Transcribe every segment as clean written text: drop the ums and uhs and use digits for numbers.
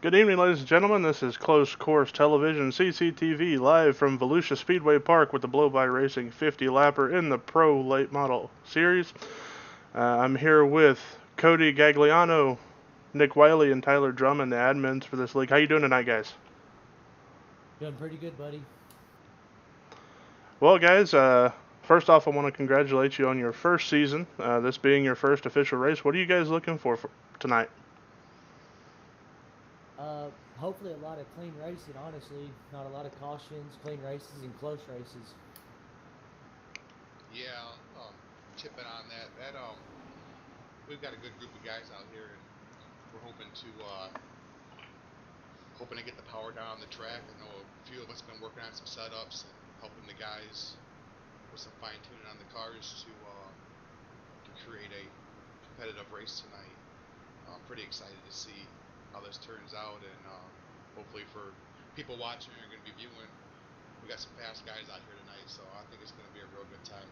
Good evening, ladies and gentlemen. This is Close Course Television C.C.T.V. live from Volusia Speedway Park with the Blow-By Racing 50 Lapper in the Pro Late Model Series. I'm here with Cody Gagliano, Nick Wiley, and Tyler Drummond, the admins for this league. How you doing tonight, guys? Doing pretty good, buddy. Well, guys, first off, I want to congratulate you on your first season. This being your first official race. What are you guys looking for tonight? Hopefully a lot of clean racing, honestly. Not a lot of cautions, clean races, and close races. Yeah, chipping on that. We've got a good group of guys out here, and we're hoping to get the power down on the track. I know a few of us have been working on some setups and helping the guys with some fine tuning on the cars to create a competitive race tonight. I'm pretty excited to see how this turns out, and hopefully for people watching who are going to be viewing, we got some fast guys out here tonight, so I think it's going to be a real good time.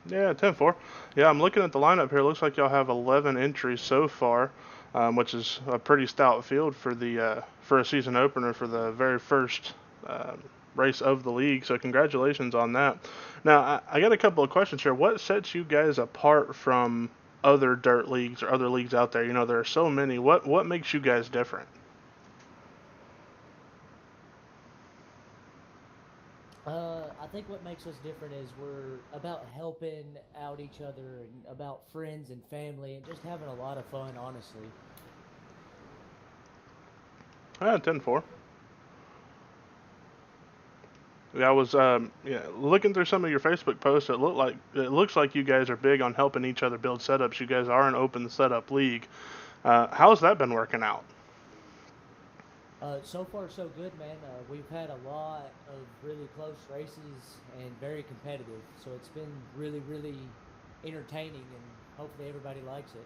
Yeah, 10-4. Yeah, I'm looking at the lineup here. It looks like y'all have 11 entries so far, which is a pretty stout field for a season opener for the very first race of the league. So congratulations on that. Now, I got a couple of questions here. What sets you guys apart from other dirt leagues or other leagues out there? You know, there are so many. What makes you guys different? I think what makes us different is we're about helping out each other and about friends and family and just having a lot of fun, honestly. 10-4. Yeah, I was looking through some of your Facebook posts. It looks like you guys are big on helping each other build setups. You guys are an open setup league. How's that been working out? So far, so good, man. We've had a lot of really close races and very competitive. So it's been really, really entertaining, and hopefully everybody likes it.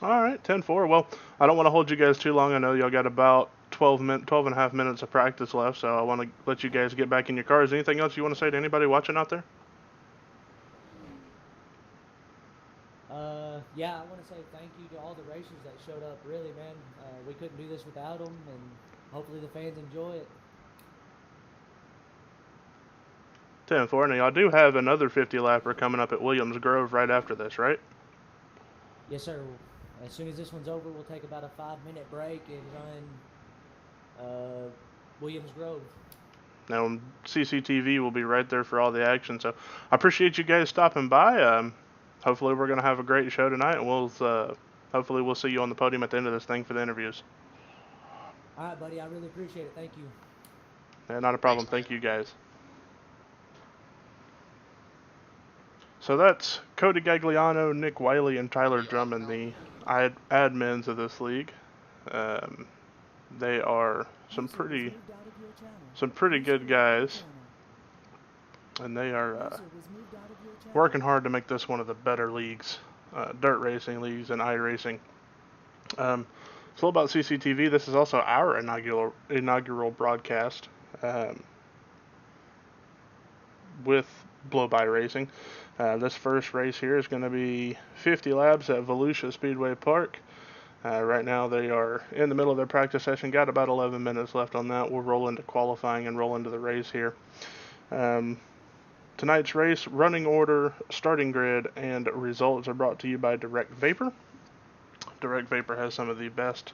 All right, 10-4. Well, I don't want to hold you guys too long. I know y'all got about 12 and a half minutes of practice left, so I want to let you guys get back in your cars. Anything else you want to say to anybody watching out there? Yeah, I want to say thank you to all the racers that showed up. Really, man, we couldn't do this without them, and hopefully the fans enjoy it. 10-4. Now, y'all do have another 50 lapper coming up at Williams Grove right after this, right? Yes, sir. As soon as this one's over, we'll take about a 5 minute break and run Williams Grove. Now, C.C.T.V will be right there for all the action. So I appreciate you guys stopping by. Hopefully, we're going to have a great show tonight, and hopefully we'll see you on the podium at the end of this thing for the interviews. All right, buddy. I really appreciate it. Thank you. Not a problem. Thanks, man. Thank you, guys. So that's Cody Gagliano, Nick Wiley, and Tyler Drummond, the admins of this league. Um, they are some pretty good guys, and they are working hard to make this one of the better leagues, dirt racing leagues and iRacing. So about C.C.T.V, this is also our inaugural broadcast with Blow-By Racing. This first race here is going to be 50 laps at Volusia Speedway Park. Right now they are in the middle of their practice session. Got about 11 minutes left on that. We'll roll into qualifying and roll into the race here. Tonight's race, running order, starting grid, and results are brought to you by DirectVapor. DirectVapor has some of the best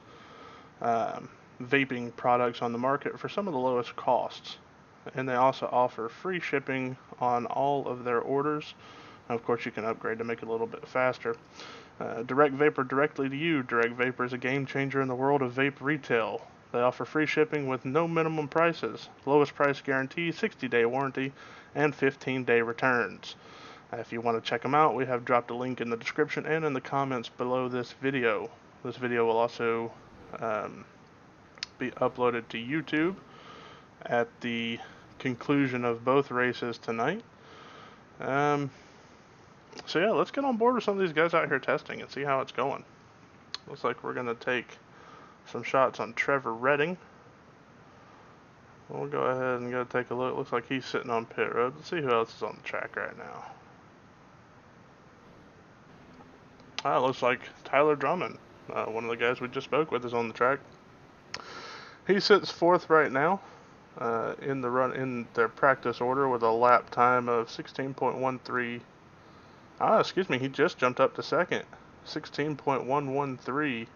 vaping products on the market for some of the lowest costs. And they also offer free shipping on all of their orders. Of course, you can upgrade to make it a little bit faster. DirectVapor directly to you. DirectVapor is a game changer in the world of vape retail. They offer free shipping with no minimum prices, lowest price guarantee, 60-day warranty, and 15-day returns. If you want to check them out, we have dropped a link in the description and in the comments below this video. This video will also be uploaded to YouTube at the conclusion of both races tonight. So yeah, let's get on board with some of these guys out here testing and see how it's going. Looks like we're going to take some shots on Trevor Redding. We'll go ahead and go take a look. Looks like he's sitting on pit road. Let's see who else is on the track right now. Looks like Tyler Drummond, one of the guys we just spoke with, is on the track. He sits fourth right now in the run in their practice order with a lap time of 16.13. Excuse me, he just jumped up to second, 16.113.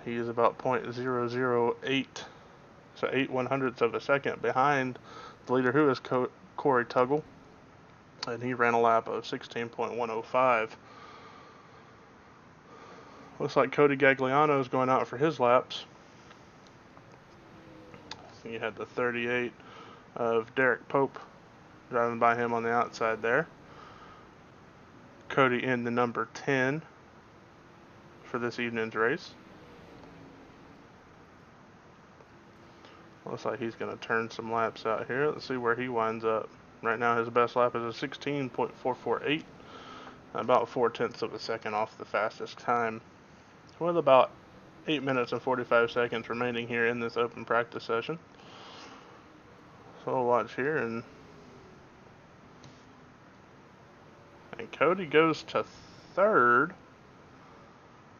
He is about .008, so 8/100ths of a second behind the leader, who is Corey Tuggle, and he ran a lap of 16.105. Looks like Cody Gagliano is going out for his laps. So you had the 38 of Derek Pope driving by him on the outside there. Cody in the number 10 for this evening's race. Looks like he's going to turn some laps out here. Let's see where he winds up. Right now his best lap is a 16.448, about 4/10 of a second off the fastest time, with about 8 minutes and 45 seconds remaining here in this open practice session. So we'll watch here, and Cody goes to third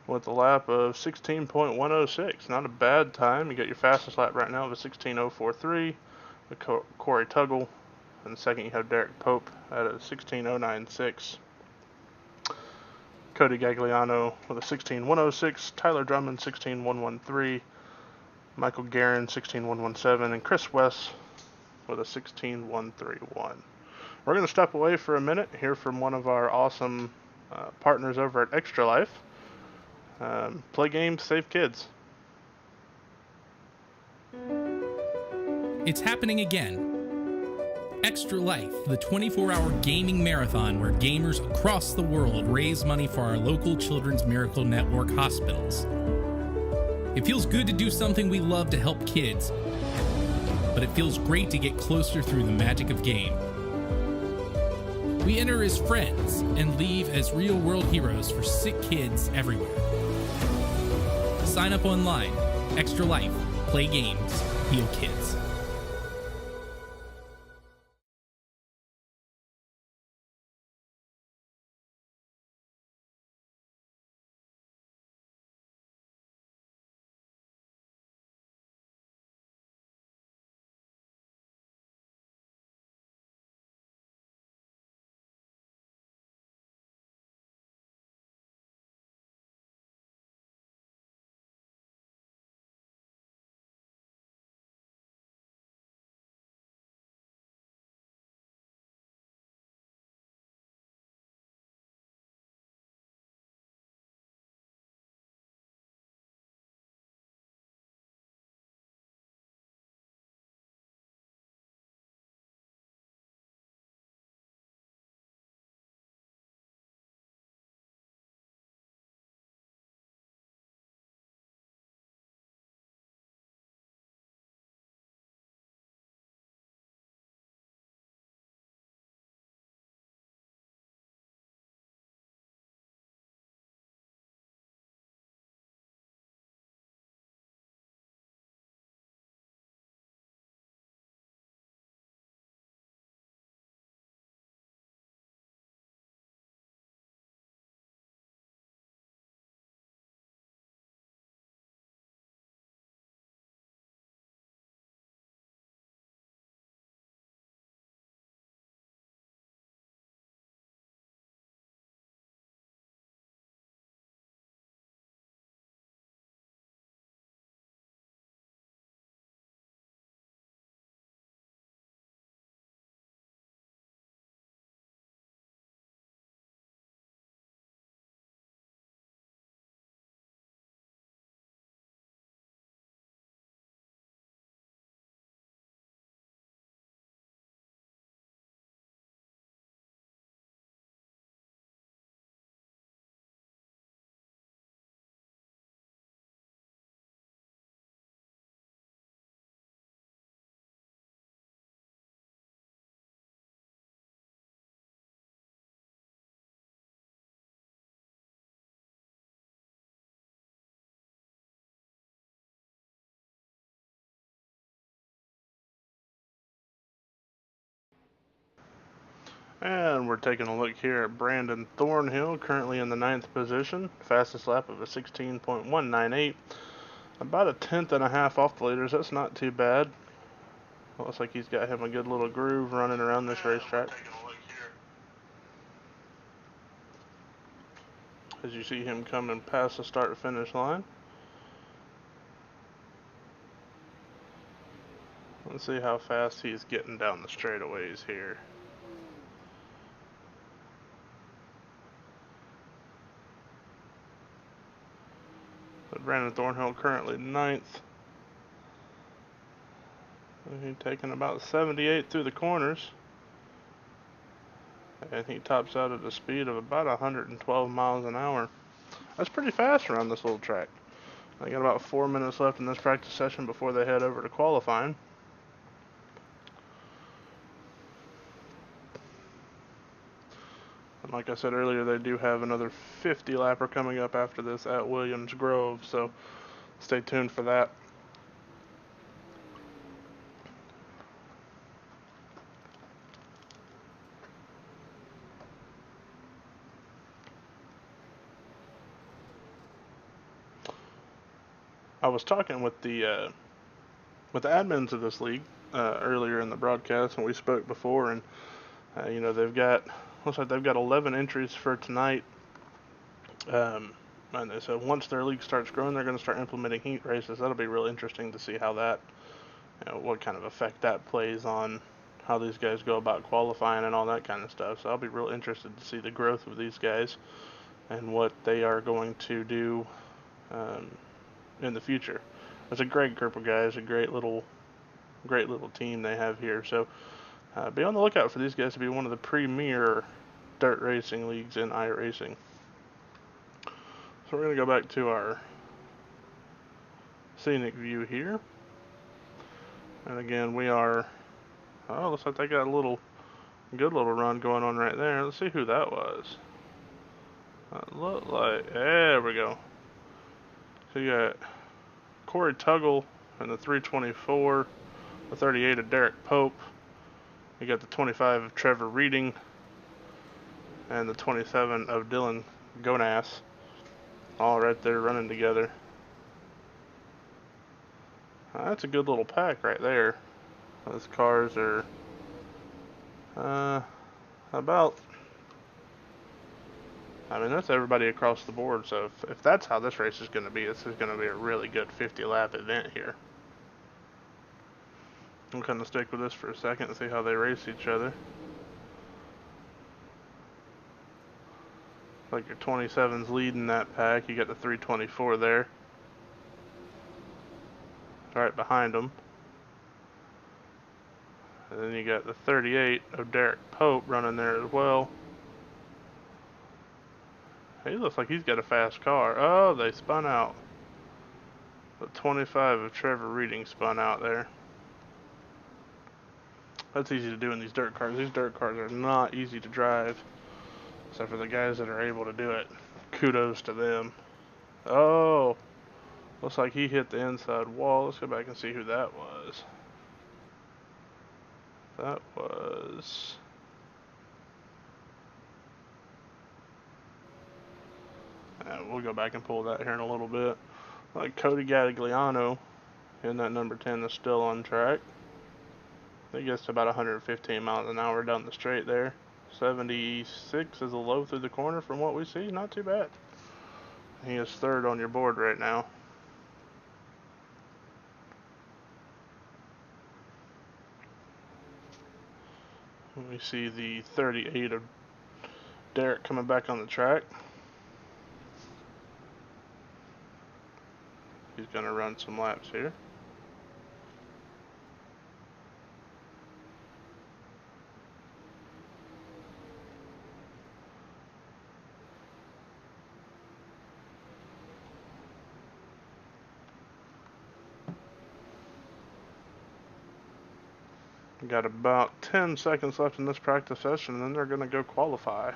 with a lap of 16.106. Not a bad time. You got your fastest lap right now of a 16.043 with Corey Tuggle. And second you have Derek Pope at a 16.096. Cody Gagliano with a 16.106. Tyler Drummond 16.113. Michael Guerin 16.117. And Chris West with a 16.131. We're going to step away for a minute, hear from one of our awesome partners over at Extra Life. Play games, save kids. It's happening again. Extra Life, the 24-hour gaming marathon where gamers across the world raise money for our local Children's Miracle Network hospitals. It feels good to do something we love to help kids, but it feels great to get closer through the magic of game. We enter as friends and leave as real-world heroes for sick kids everywhere. Sign up online. Extra Life. Play games. Heal kids. And we're taking a look here at Brandon Thornhill, currently in the 9th position. Fastest lap of a 16.198. About a tenth and a half off the leaders. That's not too bad. Looks like he's got him a good little groove running around this racetrack. As you see him coming past the start finish line. Let's see how fast he's getting down the straightaways here. But Brandon Thornhill currently 9th. He's taking about 78 through the corners. And he tops out at a speed of about 112 miles an hour. That's pretty fast around this little track. I got about 4 minutes left in this practice session before they head over to qualifying. And like I said earlier, they do have another 50 lapper coming up after this at Williams Grove, so stay tuned for that. I was talking with the admins of this league earlier in the broadcast, and we spoke before, and you know, looks like they've got 11 entries for tonight. And they said once their league starts growing, they're going to start implementing heat races. That'll be real interesting to see how that, you know, what kind of effect that plays on how these guys go about qualifying and all that kind of stuff. So I'll be real interested to see the growth of these guys and what they are going to do in the future. It's a great group of guys, a great little team they have here. So be on the lookout for these guys to be one of the premier dirt racing leagues in iRacing. So we're going to go back to our scenic view here. And again, we are, oh, looks like they got a good little run going on right there. Let's see who that was. That looked like, there we go. So you got Corey Tuggle and the 324, the 38 of Derek Pope. You got the 25 of Trevor Reading and the 27 of Dylan Gonass, all right there running together. That's a good little pack right there. Those cars are about, I mean, that's everybody across the board. So if that's how this race is going to be, this is going to be a really good 50-lap event here. I'm going to stick with this for a second and see how they race each other. Like your 27's leading that pack. You got the 324 there, right behind them. And then you got the 38 of Derek Pope running there as well. He looks like he's got a fast car. Oh, they spun out. The 25 of Trevor Reading spun out there. That's easy to do in these dirt cars. These dirt cars are not easy to drive. Except for the guys that are able to do it. Kudos to them. Oh, looks like he hit the inside wall. Let's go back and see who that was. That was... we'll go back and pull that here in a little bit. Like Cody Gagliano in that number 10 is still on track. I think it's about 115 miles an hour down the straight there. 76 is a low through the corner from what we see. Not too bad. He is third on your board right now. We see the 38 of Derek coming back on the track. He's going to run some laps here. Got about 10 seconds left in this practice session, and then they're going to go qualify.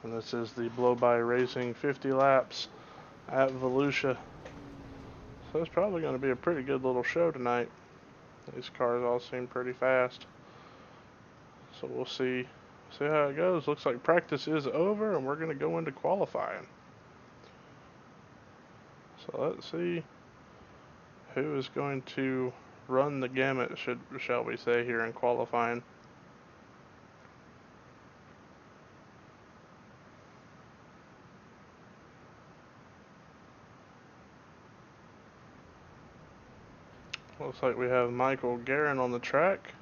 And this is the blow-by racing 50 laps at Volusia. So it's probably going to be a pretty good little show tonight. These cars all seem pretty fast. So we'll see how it goes. Looks like practice is over and we're going to go into qualifying. So let's see who is going to run the gamut, shall we say, here in qualifying. Looks like we have Michael Guerin on the track.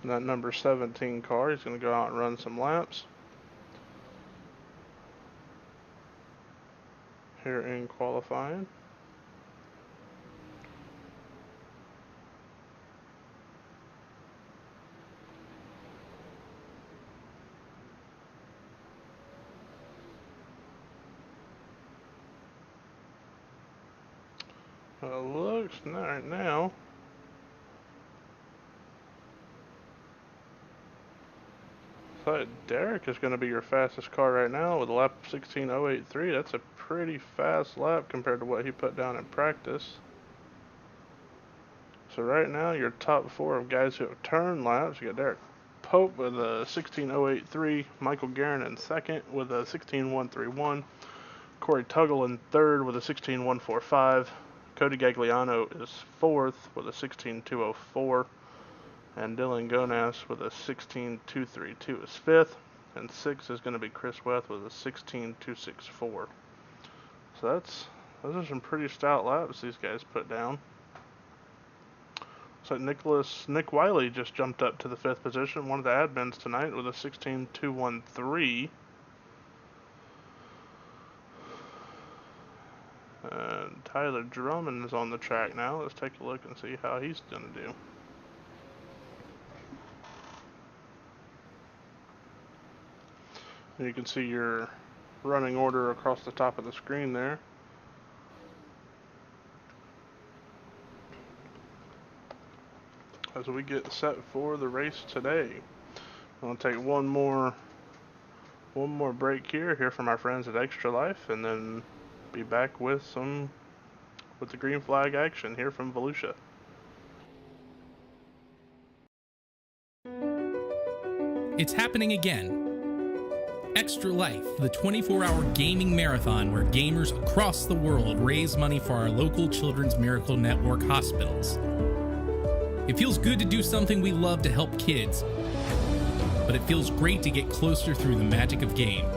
And that number 17 car, he's going to go out and run some laps here in qualifying. Looks right now but Derek is going to be your fastest car right now with a lap 16.083. That's a pretty fast lap compared to what he put down in practice. So right now your top four of guys who have turned laps, you got Derek Pope with a 16.083, Michael Guerin in second with a 16.131, Corey Tuggle in third with a 16.145, Cody Gagliano is fourth with a 16.204, and Dylan Gonas with a 16.232 is fifth, and sixth is going to be Chris Weth with a 16.264. So those are some pretty stout laps these guys put down. So Nick Wiley just jumped up to the fifth position, one of the admins tonight, with a 16.213. And Tyler Drummond is on the track now. Let's take a look and see how he's going to do. You can see your running order across the top of the screen there. As we get set for the race today. I'm going to take one more break here from our friends at Extra Life, and then be back with the green flag action here from Volusia. It's happening again. Extra Life, the 24-hour gaming marathon where gamers across the world raise money for our local Children's Miracle Network hospitals. It feels good to do something we love to help kids, but it feels great to get closer through the magic of game.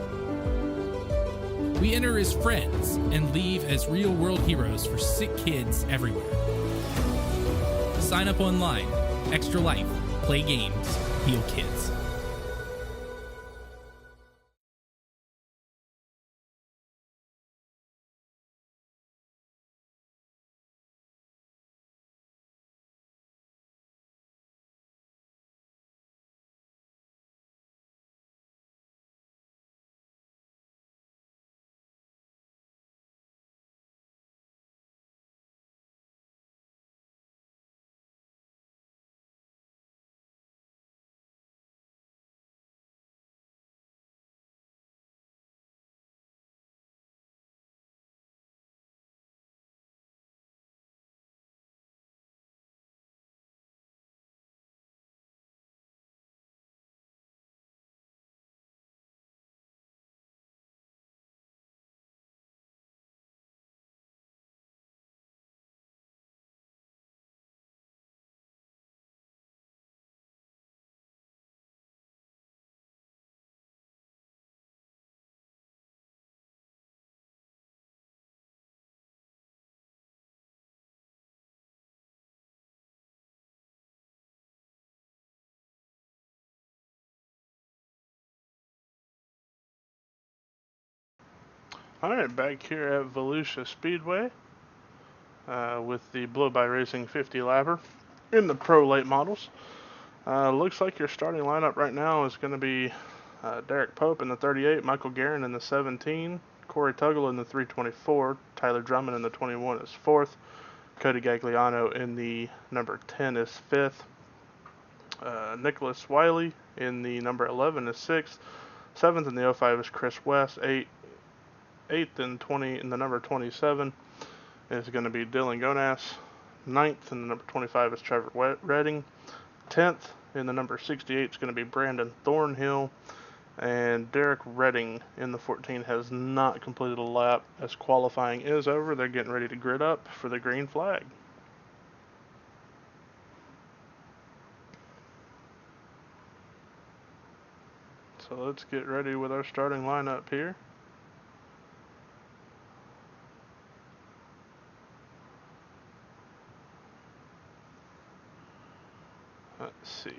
We enter as friends and leave as real-world heroes for sick kids everywhere. Sign up online. Extra Life. Play games. Heal kids. Alright, back here at Volusia Speedway with the Blow by Racing 50 lapper in the Pro Late models. Looks like your starting lineup right now is going to be Derek Pope in the 38, Michael Guerin in the 17, Corey Tuggle in the 324, Tyler Drummond in the 21 is fourth, Cody Gagliano in the number 10 is fifth, Nicholas Wiley in the number 11 is sixth, seventh in the 05 is Chris West, eighth and 20 in the number 27 is going to be Dylan Gonas. 9th in the number 25 is Trevor Redding. 10th in the number 68 is going to be Brandon Thornhill. And Derek Redding in the 14 has not completed a lap as qualifying is over. They're getting ready to grid up for the green flag. So let's get ready with our starting lineup here. Let's see.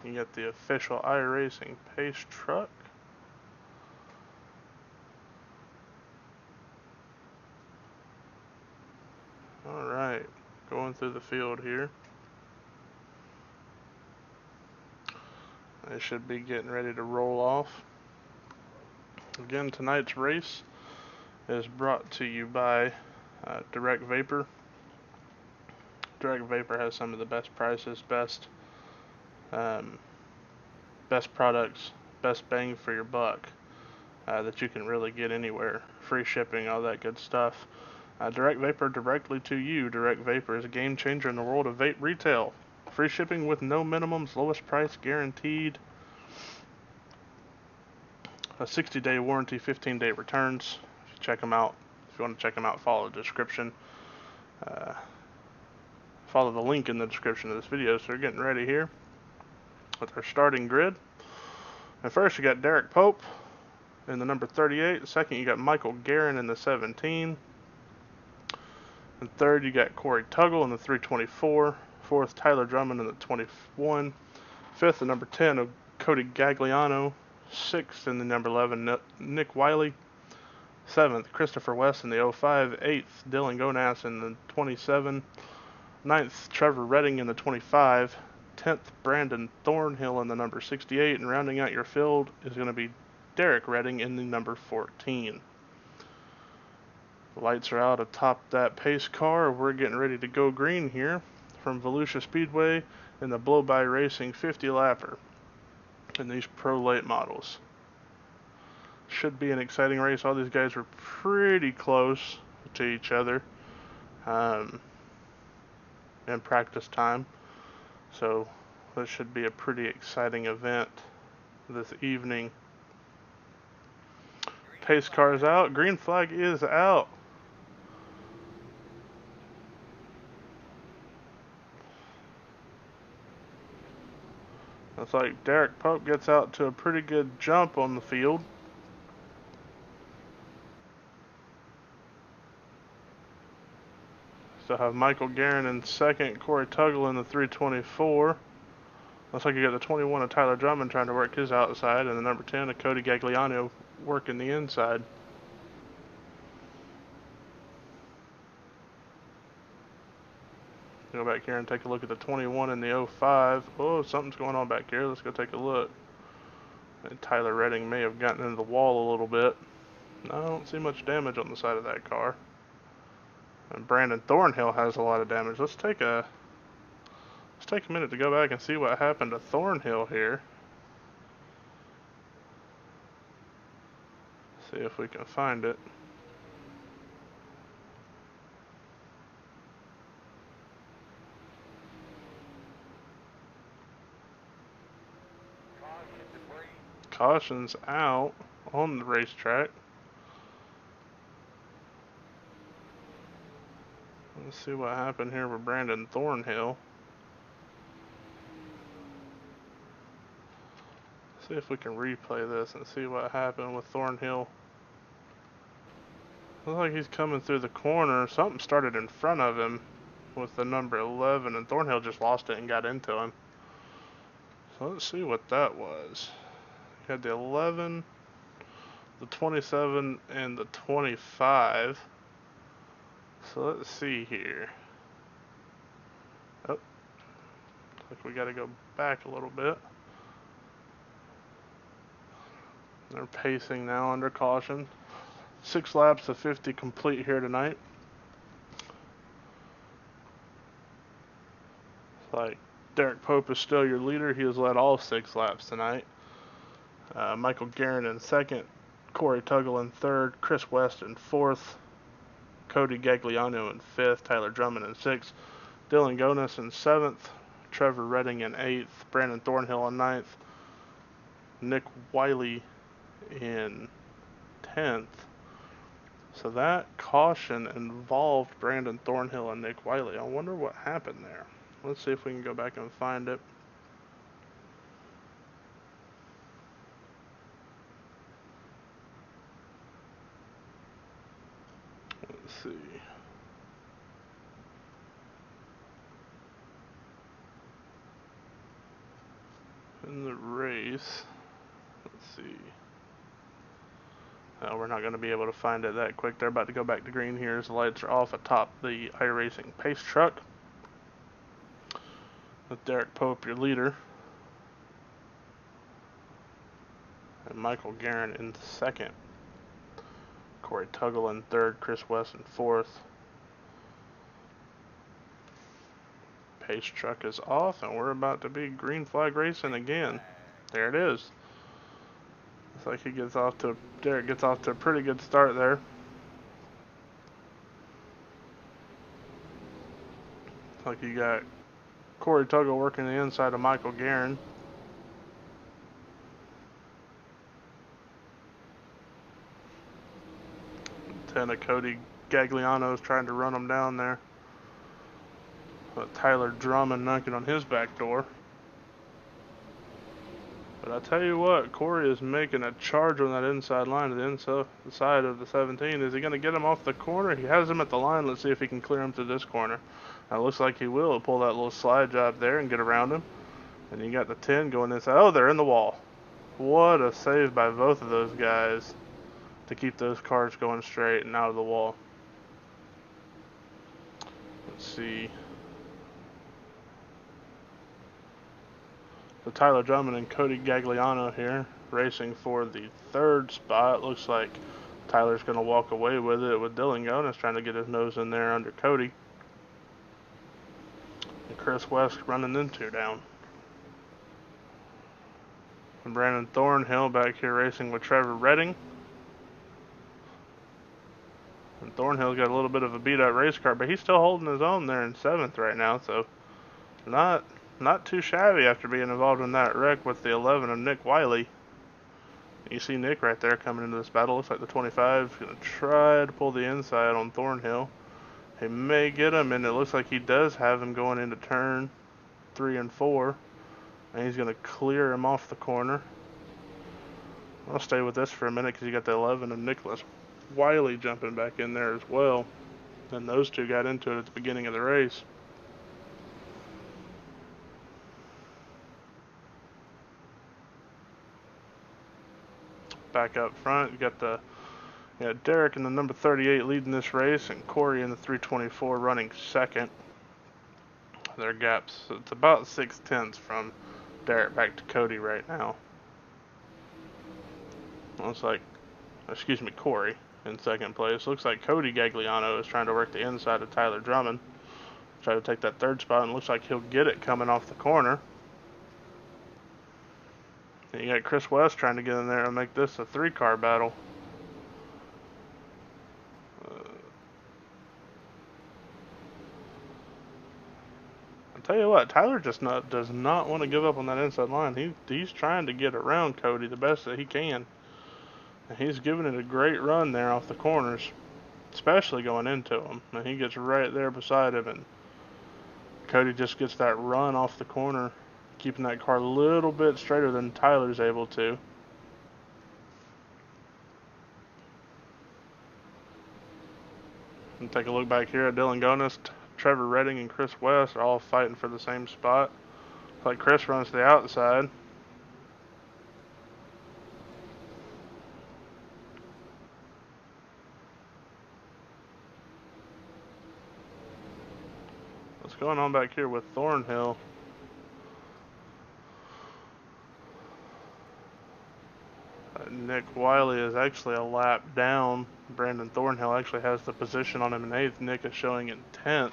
You got the official iRacing pace truck. Alright, going through the field here. They should be getting ready to roll off. Again, tonight's race is brought to you by DirectVapor. DirectVapor has some of the best prices, best products, best bang for your buck that you can really get anywhere. Free shipping, all that good stuff. DirectVapor directly to you. DirectVapor is a game changer in the world of vape retail. Free shipping with no minimums, lowest price guaranteed. A 60-day warranty, 15-day returns. If you want to check them out, follow the description. Follow the link in the description of this video. So we're getting ready here with our starting grid. And first you got Derek Pope in the number 38. Second you got Michael Guerin in the 17. And third you got Corey Tuggle in the 324. Fourth Tyler Drummond in the 21. Fifth the number 10 of Cody Gagliano. Sixth in the number 11 Nick Wiley. Seventh Christopher West in the 05. Eighth Dylan Gonas in the 27. Ninth Trevor Redding in the 25. 10th Brandon Thornhill in the number 68. And rounding out your field is going to be Derek Redding in the number 14. The lights are out atop that pace car. We're getting ready to go green here from Volusia Speedway in the Blow-By Racing 50 lapper in these pro late models. Should be an exciting race. All these guys are pretty close to each other in practice time. So this should be a pretty exciting event this evening. Pace car is out. Green flag is out. Looks like Derek Pope gets out to a pretty good jump on the field. Still have Michael Guerin in second, Corey Tuggle in the 324. Looks like you got the 21 of Tyler Drummond trying to work his outside, and the number 10 of Cody Gagliano working the inside. Go back here and take a look at the 21 and the 05. Oh, something's going on back here. Let's go take a look. And Tyler Redding may have gotten into the wall a little bit. No, I don't see much damage on the side of that car. And Brandon Thornhill has a lot of damage. Let's take a minute to go back and see what happened to Thornhill here. See if we can find it. Caution's out on the racetrack. Let's see what happened here with Brandon Thornhill. See if we can replay this and see what happened with Thornhill. Looks like he's coming through the corner. Something started in front of him with the number 11, and Thornhill just lost it and got into him. So let's see what that was. He had the 11, the 27, and the 25. So let's see here. Oh, looks like we got to go back a little bit. They're pacing now under caution. 6 laps of 50 complete here tonight. It's like Derek Pope is still your leader. He has led all 6 laps tonight. Michael Guerin in second. Corey Tuggle in third, Chris West in fourth, Cody Gagliano in fifth, Tyler Drummond in sixth, Dylan Gonis in seventh, Trevor Redding in eighth, Brandon Thornhill in ninth, Nick Wiley in 10th. So that caution involved Brandon Thornhill and Nick Wiley. I wonder what happened there. Let's see if we can go back and find it. Let's see. In the race, let's see. We're not going to be able to find it that quick. They're about to go back to green here as the lights are off atop the iRacing pace truck. With Derek Pope, your leader. And Michael Guerin in second. Corey Tuggle in third, Chris West in fourth. Pace truck is off, and we're about to be green flag racing again. There it is. Looks like Derek gets off to a pretty good start there. Looks like you got Corey Tuggle working the inside of Michael Guerin. Lieutenant Cody Gagliano is trying to run him down there. But Tyler Drummond knocking on his back door. But I tell you what, Corey is making a charge on that inside line to the inside of the 17. Is he going to get him off the corner? He has him at the line. Let's see if he can clear him to this corner. Now, it looks like he will. He'll pull that little slide job there and get around him. And you got the 10 going inside. Oh, they're in the wall. What a save by both of those guys to keep those cars going straight and out of the wall. Let's see. So Tyler Drummond and Cody Gagliano here racing for the third spot. Looks like Tyler's going to walk away with it, with Dylan Gonis trying to get his nose in there under Cody. And Chris West running them two down. And Brandon Thornhill back here racing with Trevor Redding. And Thornhill's got a little bit of a beat-up race car, but he's still holding his own there in 7th right now, so not too shabby after being involved in that wreck with the 11 of Nick Wiley. You see Nick right there coming into this battle. Looks like the 25 is going to try to pull the inside on Thornhill. He may get him, and it looks like he does have him going into turn 3 and 4. And he's going to clear him off the corner. I'll stay with this for a minute because you got the 11 of Nicholas Wiley jumping back in there as well. And those two got into it at the beginning of the race. Back up front, you got Derek in the number 38 leading this race, and Corey in the 324 running second. Their gaps, it's about 6/10 from Derek back to Cody right now. Looks like, Corey in second place. Looks like Cody Gagliano is trying to work the inside of Tyler Drummond. Try to take that third spot, and looks like he'll get it coming off the corner. And you got Chris West trying to get in there and make this a 3-car battle. I'll tell you what, Tyler does not want to give up on that inside line. He's trying to get around Cody the best that he can. And he's giving it a great run there off the corners, especially going into him. And he gets right there beside him, and Cody just gets that run off the corner, keeping that car a little bit straighter than Tyler's able to. And take a look back here at Dylan Gonis, Trevor Redding, and Chris West are all fighting for the same spot. Looks like Chris runs to the outside. What's going on back here with Thornhill? Nick Wiley is actually a lap down. Brandon Thornhill actually has the position on him in 8th. Nick is showing in 10th.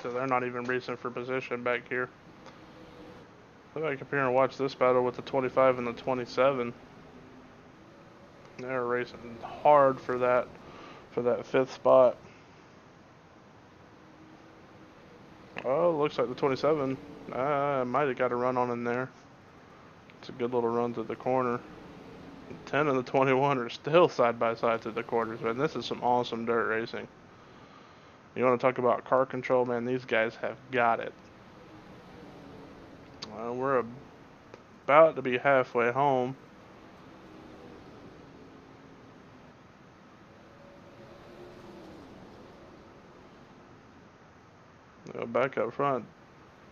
So they're not even racing for position back here. I'll back up here and watch this battle with the 25 and the 27. They're racing hard for that 5th spot. Oh, looks like the 27 might have got a run on in there. It's a good little run to the corner. 10 and the 21 are still side by side to the quarters, man. This is some awesome dirt racing. You want to talk about car control, man? These guys have got it. We're about to be halfway home. Back up front,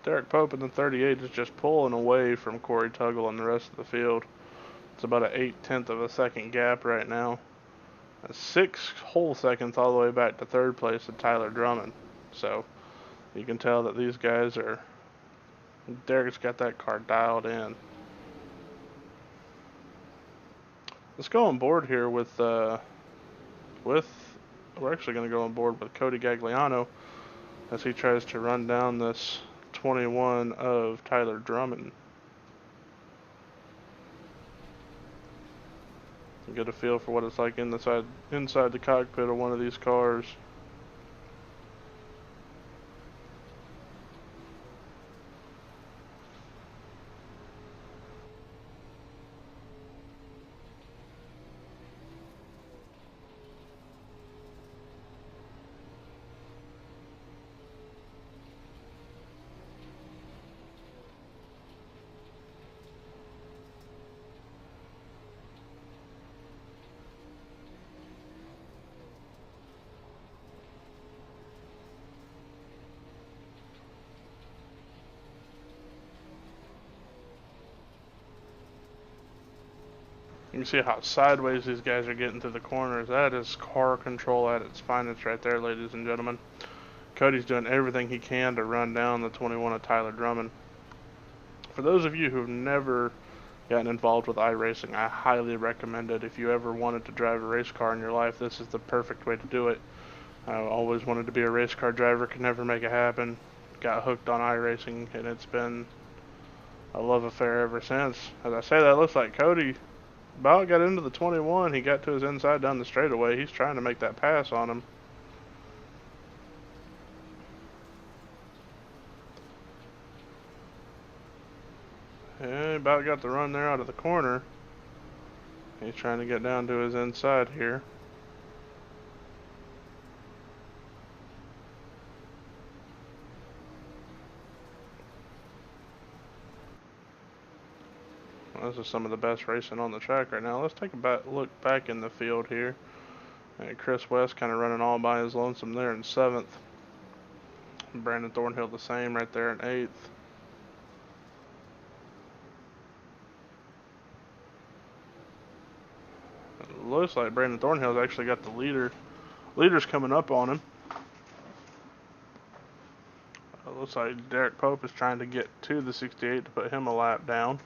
Derek Pope in the 38 is just pulling away from Corey Tuggle and the rest of the field. It's about an 1/8 of a second gap right now. 6 whole seconds all the way back to 3rd place at Tyler Drummond. So you can tell that these guys are. Derek's got that car dialed in. Let's go on board here with. We're actually going to go on board with Cody Gagliano as he tries to run down this 21 of Tyler Drummond. Get a feel for what it's like inside the cockpit of one of these cars. You can see how sideways these guys are getting through the corners. That is car control at its finest right there, ladies and gentlemen. Cody's doing everything he can to run down the 21 of Tyler Drummond. For those of you who've never gotten involved with iRacing, I highly recommend it. If you ever wanted to drive a race car in your life, this is the perfect way to do it. I always wanted to be a race car driver, could never make it happen. Got hooked on iRacing, and it's been a love affair ever since. As I say that, it looks like Cody about got into the 21. He got to his inside down the straightaway. He's trying to make that pass on him. Yeah, about got the run there out of the corner. He's trying to get down to his inside here. This is some of the best racing on the track right now. Let's take a look back in the field here. Chris West kind of running all by his lonesome there in 7th. Brandon Thornhill the same right there in 8th. It looks like Brandon Thornhill's actually got the leaders coming up on him. It looks like Derek Pope is trying to get to the 68 to put him a lap down.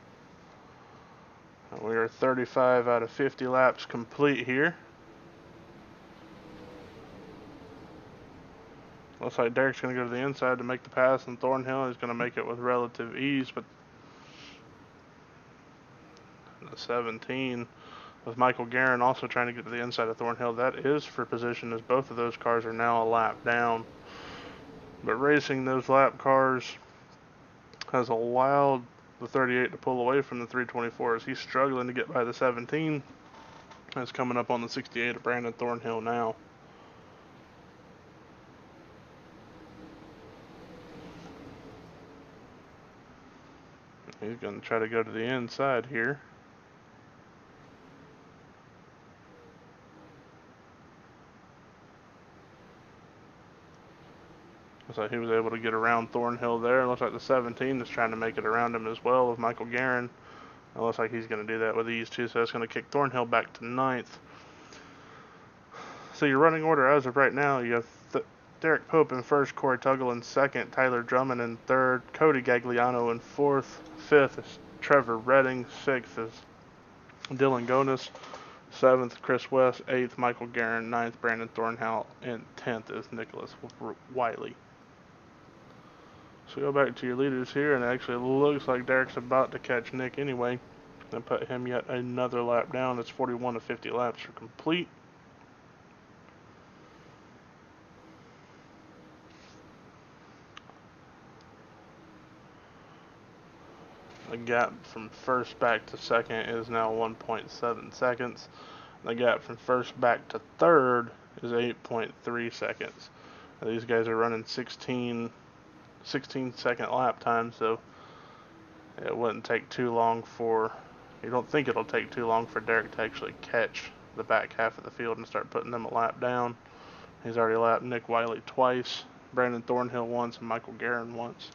We are 35 out of 50 laps complete here. Looks like Derek's going to go to the inside to make the pass, and Thornhill is going to make it with relative ease. But the 17 with Michael Guerin also trying to get to the inside of Thornhill. That is for position, as both of those cars are now a lap down. But racing those lap cars has allowed the 38 to pull away from the 324 as he's struggling to get by the 17. That's coming up on the 68 of Brandon Thornhill now. He's going to try to go to the inside here. Looks like he was able to get around Thornhill there. It looks like the 17 is trying to make it around him as well with Michael Guerin. It looks like he's going to do that with ease too, so that's going to kick Thornhill back to 9th. So your running order as of right now, you have Derek Pope in 1st, Corey Tuggle in 2nd, Tyler Drummond in 3rd, Cody Gagliano in 4th, 5th is Trevor Redding, 6th is Dylan Gonis, 7th Chris West, 8th Michael Guerin, 9th Brandon Thornhill, and 10th is Nicholas Wiley. So go back to your leaders here, and it actually looks like Derek's about to catch Nick anyway. and put him yet another lap down. It's 41 of 50 laps are complete. The gap from first back to second is now 1.7 seconds. The gap from first back to third is 8.3 seconds. Now, these guys are running 16 second lap time, so it wouldn't take too long for, you don't think it'll take too long for Derek to actually catch the back half of the field and start putting them a lap down. He's already lapped Nick Wiley twice, Brandon Thornhill once, and Michael Guerin once.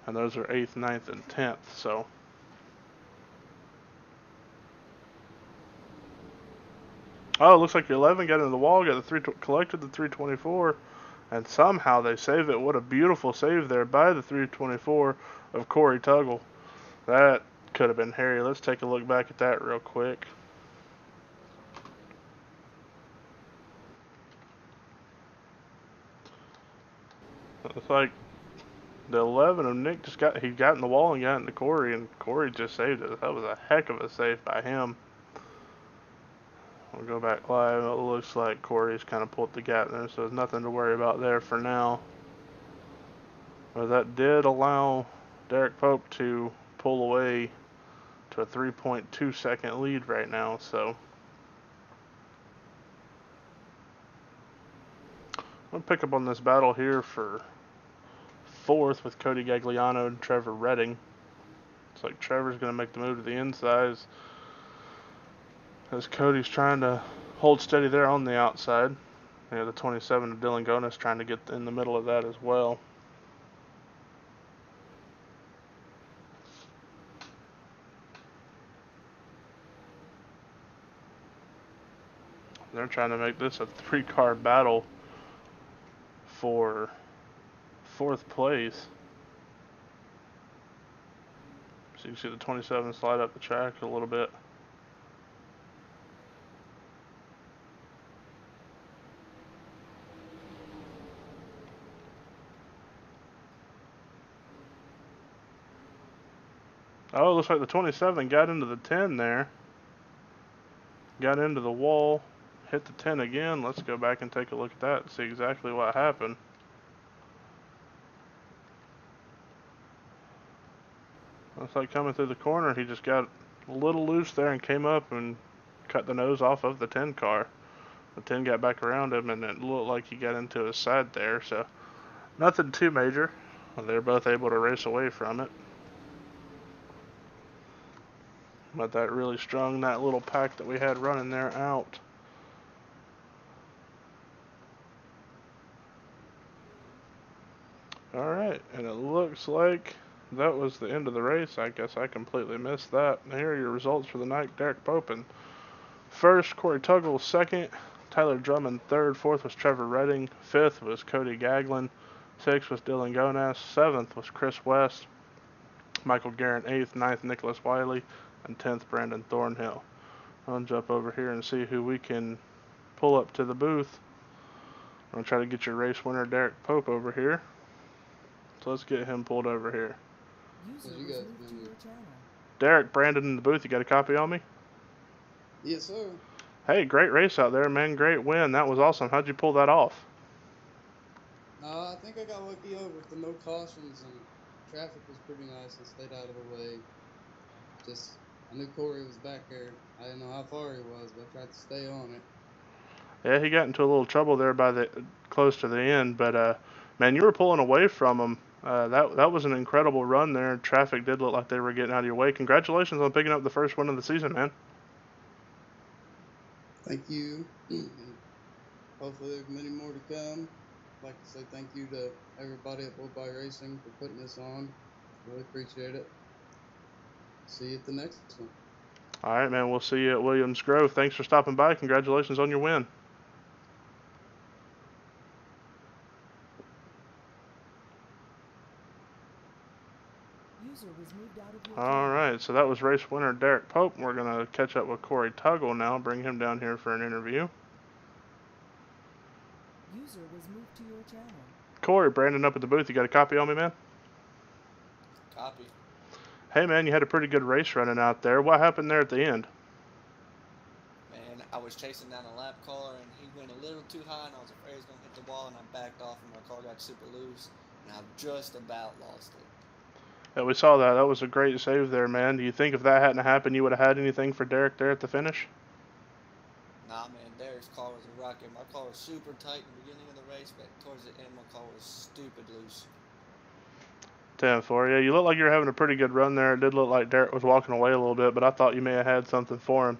And those are 8th, 9th, and 10th, so. Oh, it looks like your 11 got into the wall, got the collected the 324, and somehow they save it. What a beautiful save there by the 324 of Corey Tuggle. That could have been hairy. Let's take a look back at that real quick. It's like the 11 of Nick he got in the wall and got into Corey, and Corey just saved it. That was a heck of a save by him. We'll go back live. It looks like Corey's kind of pulled the gap there, so there's nothing to worry about there for now. But that did allow Derek Pope to pull away to a 3.2 second lead right now, so. I'm going to pick up on this battle here for 4th with Cody Gagliano and Trevor Redding. It's like Trevor's going to make the move to the inside as Cody's trying to hold steady there on the outside. The 27 of Dylan Gonis trying to get in the middle of that as well. They're trying to make this a 3-car battle for 4th place. So you can see the 27 slide up the track a little bit. Oh, it looks like the 27 got into the 10 there. Got into the wall, hit the 10 again. Let's go back and take a look at that and see exactly what happened. Looks like coming through the corner, he just got a little loose there and came up and cut the nose off of the 10 car. The 10 got back around him, and it looked like he got into his side there, so nothing too major. They're both able to race away from it. But that really strung that little pack that we had running there out. Alright, and it looks like that was the end of the race. I guess I completely missed that. And here are your results for the night. Derek Popin first, Corey Tuggle second, Tyler Drummond third, fourth was Trevor Redding, fifth was Cody Gaglin, sixth was Dylan Gonas, seventh was Chris West, Michael Guerin eighth, ninth Nicholas Wiley, and 10th Brandon Thornhill. I'll jump over here and see who we can pull up to the booth. I'm going to try to get your race winner Derek Pope over here. So let's get him pulled over here. Derek, Brandon in the booth, you got a copy on me? Yes, sir. Hey, great race out there, man. Great win. That was awesome. How'd you pull that off? I think I got lucky with the no cautions, and traffic was pretty nice and stayed out of the way. I knew Corey was back there. I didn't know how far he was, but I tried to stay on it. Yeah, he got into a little trouble there close to the end, but man, you were pulling away from him. That was an incredible run there. Traffic did look like they were getting out of your way. Congratulations on picking up the first win of the season, man. Thank you. Hopefully there's many more to come. I'd like to say thank you to everybody at Bull By Racing for putting this on. Really appreciate it. See you at the next one. All right, man. We'll see you at Williams Grove. Thanks for stopping by. Congratulations on your win. All right, so that was race winner Derek Pope. We're going to catch up with Corey Tuggle now, bring him down here for an interview. User was moved to your channel. Corey, Brandon up at the booth. You got a copy on me, man? Copy. Hey, man, you had a pretty good race running out there. What happened there at the end? Man, I was chasing down a lap car and he went a little too high and I was afraid he was going to hit the wall and I backed off and my car got super loose and I've just about lost it. Yeah, we saw that. That was a great save there, man. Do you think if that hadn't happened, you would have had anything for Derek there at the finish? Nah, man, Derek's car was a rocket. My car was super tight in the beginning of the race, but towards the end, my car was stupid loose. 10-4. Yeah, you look like you were having a pretty good run there. It did look like Derek was walking away a little bit, but I thought you may have had something for him.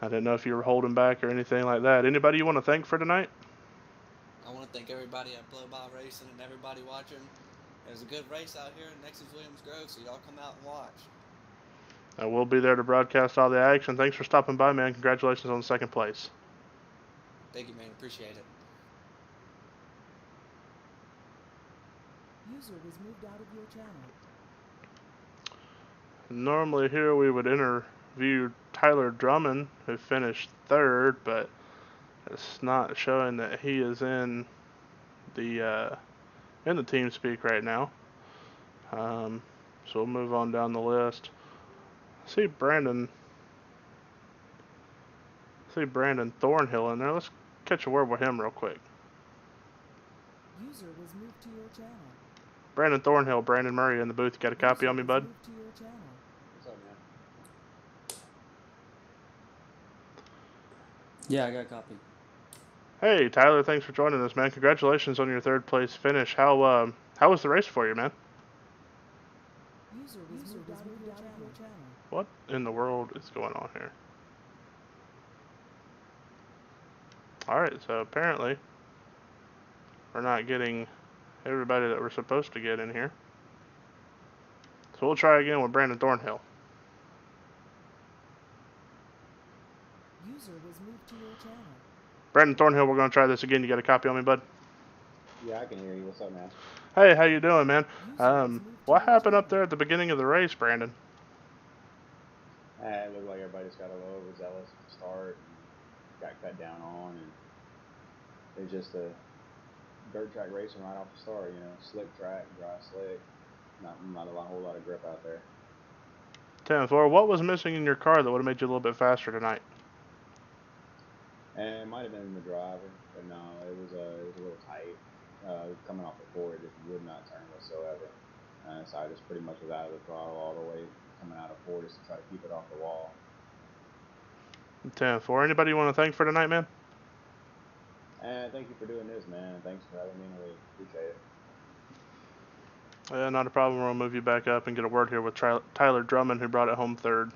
I didn't know if you were holding back or anything like that. Anybody you want to thank for tonight? I want to thank everybody at Blow By Racing and everybody watching. There's a good race out here next to Williams Grove, so y'all come out and watch. We'll be there to broadcast all the action. Thanks for stopping by, man. Congratulations on second place. Thank you, man. Appreciate it. User was moved out of your channel. Normally here we would interview Tyler Drummond, who finished third, but it's not showing that he is in the team speak right now. So we'll move on down the list. See Brandon Thornhill in there. Let's catch a word with him real quick. User was moved to your channel. Brandon Thornhill, Brandon Murray in the booth. You got a copy on me, bud? Moved to your channel. What's up, man? Yeah, I got a copy. Hey, Tyler, thanks for joining us, man. Congratulations on your third place finish. How was the race for you, man? User was moved out of your channel. What in the world is going on here? Alright, so apparently we're not getting everybody that we're supposed to get in here. So we'll try again with Brandon Thornhill. User was moved to your channel. Brandon Thornhill, we're going to try this again. You got a copy on me, bud? Yeah, I can hear you. What's up, man? Hey, how you doing, man? User was moved to What your happened up channel. there at the beginning of the race, Brandon? It looked like everybody just got a little overzealous at the start and got cut down on, and it was just a dirt track racing right off the start. You know, slick track, dry slick, not a whole lot of grip out there. 10-4. What was missing in your car that would have made you a little bit faster tonight? And it might have been the driver, but no, it was a little tight. Coming off the four, it just would not turn whatsoever. So I just pretty much was out of the throttle all the way coming out of four just to try to keep it off the wall. 10-4. Anybody you want to thank for tonight, man? And thank you for doing this, man. And thanks for having me. I really appreciate it. Not a problem. We'll move you back up and get a word here with Tyler Drummond, who brought it home third.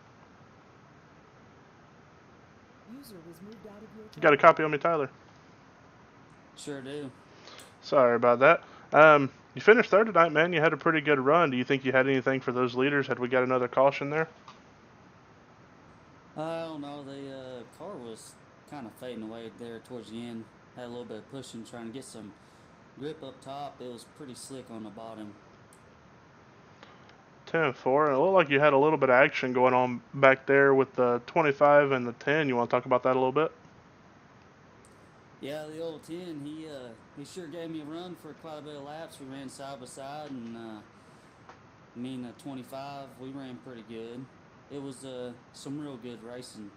User was moved out of your channel. You got a copy on me, Tyler? Sure do. Sorry about that. You finished third tonight, man. You had a pretty good run. Do you think you had anything for those leaders? Had we got another caution there? I don't know. The car was kind of fading away there towards the end. Had a little bit of pushing, trying to get some grip up top. It was pretty slick on the bottom. 10-4. It looked like you had a little bit of action going on back there with the 25 and the 10. You want to talk about that a little bit? Yeah, the old 10, he sure gave me a run for quite a bit of laps. We ran side by side, and me and the 25, we ran pretty good. It was some real good racing.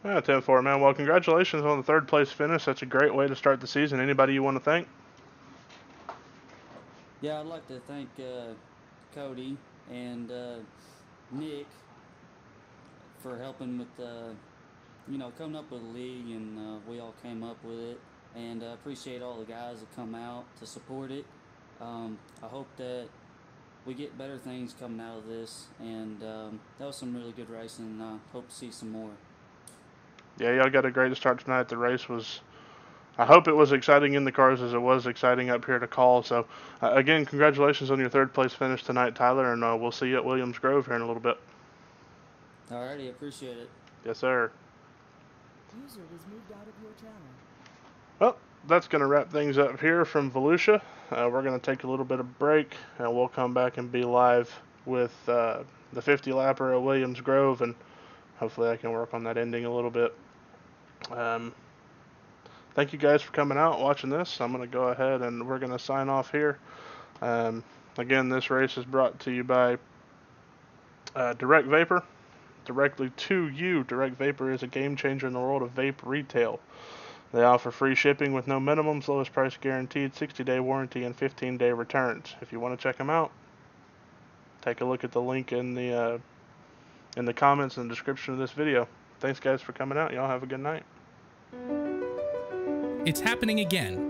10-4, man. Well, congratulations on the third place finish. That's a great way to start the season. Anybody you want to thank? Yeah, I'd like to thank Cody and Nick for helping with coming up with the league, and we all came up with it. And appreciate all the guys that come out to support it. I hope that we get better things coming out of this, and that was some really good racing, and I hope to see some more. Yeah, y'all got a great start tonight. The race was, I hope it was exciting in the cars as it was exciting up here to call. So, again, congratulations on your third place finish tonight, Tyler, and we'll see you at Williams Grove here in a little bit. Alrighty, appreciate it. Yes, sir. User was moved out of your channel. Well, that's going to wrap things up here from Volusia. We're going to take a little bit of break, and we'll come back and be live with the 50 lapper at Williams Grove, and hopefully I can work on that ending a little bit. Thank you guys for coming out, watching this. I'm going to go ahead and we're going to sign off here. Again, this race is brought to you by DirectVapor, directly to you. DirectVapor is a game changer in the world of vape retail. They offer free shipping with no minimums, lowest price guaranteed, 60-day warranty, and 15-day returns. If you want to check them out, take a look at the link in the comments and the description of this video. Thanks, guys, for coming out. Y'all have a good night. It's happening again.